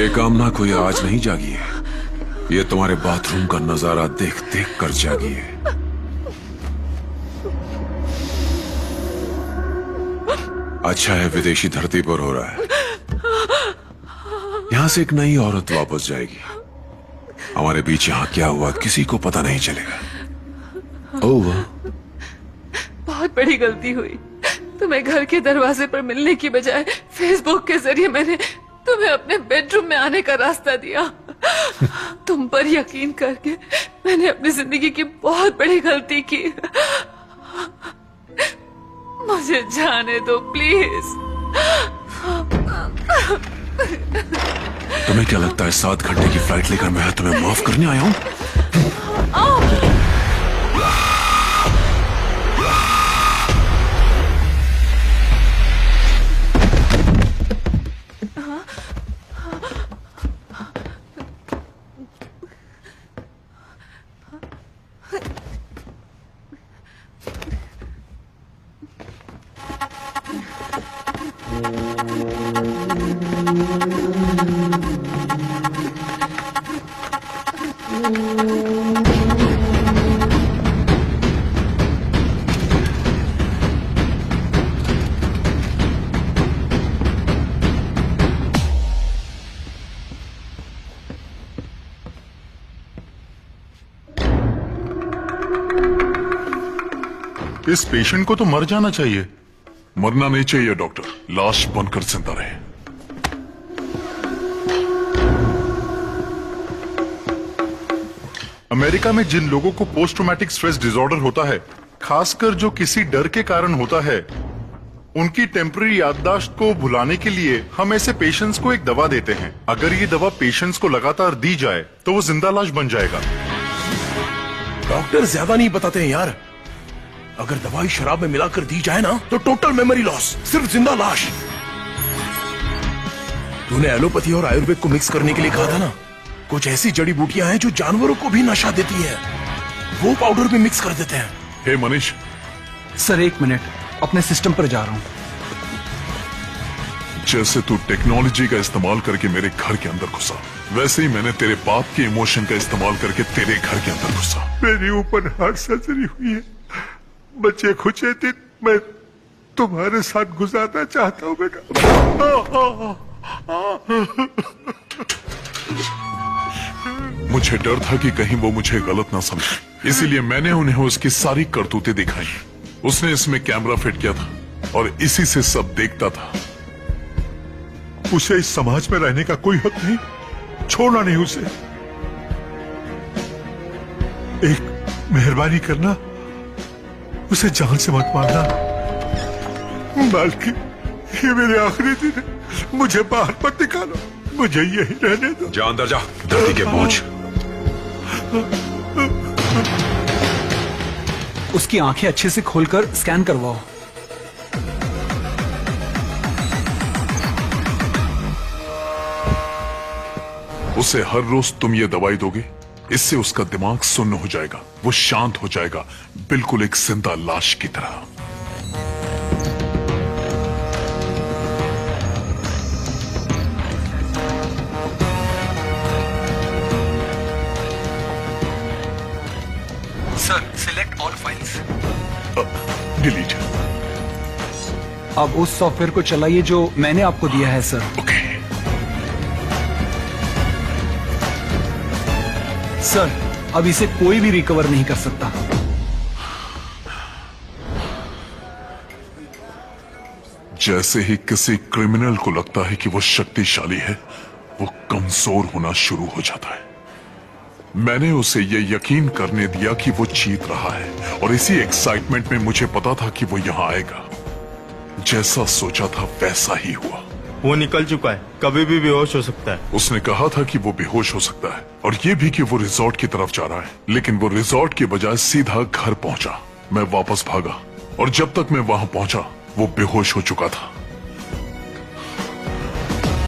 ये कामना कोई आज नहीं जागी है, ये तुम्हारे बाथरूम का नजारा देख देख कर जागी है। अच्छा है विदेशी धरती पर हो रहा है, यहां से एक नई औरत वापस जाएगी। हमारे बीच यहां क्या हुआ किसी को पता नहीं चलेगा। ओह, बहुत बड़ी गलती हुई। तुम्हें घर के दरवाजे पर मिलने की बजाय फेसबुक के जरिए मैंने तुम्हें अपने बेडरूम में आने का रास्ता दिया। तुम पर यकीन करके मैंने अपनी जिंदगी की बहुत बड़ी गलती की। मुझे जाने दो प्लीज। तुम्हें क्या लगता है 7 घंटे की फ्लाइट लेकर मैं तुम्हें माफ करने आया हूं? इस पेशेंट को तो मर जाना चाहिए। मरना नहीं चाहिए डॉक्टर, लाश बनकर जिंदा रहे। अमेरिका में जिन लोगों को पोस्ट ट्रॉमेटिक स्ट्रेस डिसऑर्डर होता है, खासकर जो किसी डर के कारण होता है, उनकी टेम्पररी याददाश्त को भुलाने के लिए हम ऐसे पेशेंट्स को एक दवा देते हैं। अगर ये दवा पेशेंट्स को लगातार दी जाए तो वो जिंदा लाश बन जाएगा। डॉक्टर ज्यादा नहीं बताते हैं यार। अगर दवाई शराब में मिलाकर दी जाए ना तो टोटल मेमोरी लॉस, सिर्फ जिंदा लाश। तूने एलोपैथी और आयुर्वेद को मिक्स करने के लिए कहा था ना, कुछ ऐसी जड़ी बूटियां हैं जो जानवरों को भी नशा देती है, वो पाउडर भी मिक्स कर देते हैं। हे मनीष। सर 1 मिनट, अपने सिस्टम पर जा रहा हूं। जैसे तू टेक्नोलॉजी का इस्तेमाल करके मेरे घर के अंदर घुसा, वैसे ही मैंने तेरे बाप के इमोशन का इस्तेमाल करके तेरे घर के अंदर घुसा। मेरी ओपन हार्ट सर्जरी हुई है, बच्चे खुचे दिन मैं तुम्हारे साथ गुजारना चाहता हूँ बेटा। मुझे डर था कि कहीं वो मुझे गलत ना समझे, इसीलिए मैंने उन्हें उसकी सारी करतूतें दिखाई। उसने इसमें कैमरा फिट किया था और इसी से सब देखता था। उसे इस समाज में रहने का कोई हक नहीं, छोड़ना नहीं उसे। एक मेहरबानी करना, उसे जान से मत मारना। मालकी, ये मेरे आखिरी दिन है, मुझे बाहर मत निकालो, मुझे यही रहने दो। जा अंदर जा, धरती के पहुंच। उसकी आंखें अच्छे से खोलकर स्कैन करवाओ। उसे हर रोज तुम ये दवाई दोगे, इससे उसका दिमाग सुन्न हो जाएगा, वो शांत हो जाएगा, बिल्कुल एक जिंदा लाश की तरह। Sir select all files. Delete. अब उस सॉफ्टवेयर को चलाइए जो मैंने आपको दिया है सर। ओके। सर अब इसे कोई भी रिकवर नहीं कर सकता। जैसे ही किसी क्रिमिनल को लगता है कि वो शक्तिशाली है, वो कमजोर होना शुरू हो जाता है। मैंने उसे ये यकीन करने दिया कि वो जीत रहा है और इसी एक्साइटमेंट में मुझे पता था कि वो यहां आएगा। जैसा सोचा था वैसा ही हुआ। वो निकल चुका है, कभी भी बेहोश हो सकता है। उसने कहा था कि वो बेहोश हो सकता है और ये भी कि वो रिजॉर्ट की तरफ जा रहा है, लेकिन वो रिजॉर्ट के बजाय सीधा घर पहुंचा। मैं वापस भागा और जब तक मैं वहां पहुंचा वो बेहोश हो चुका था।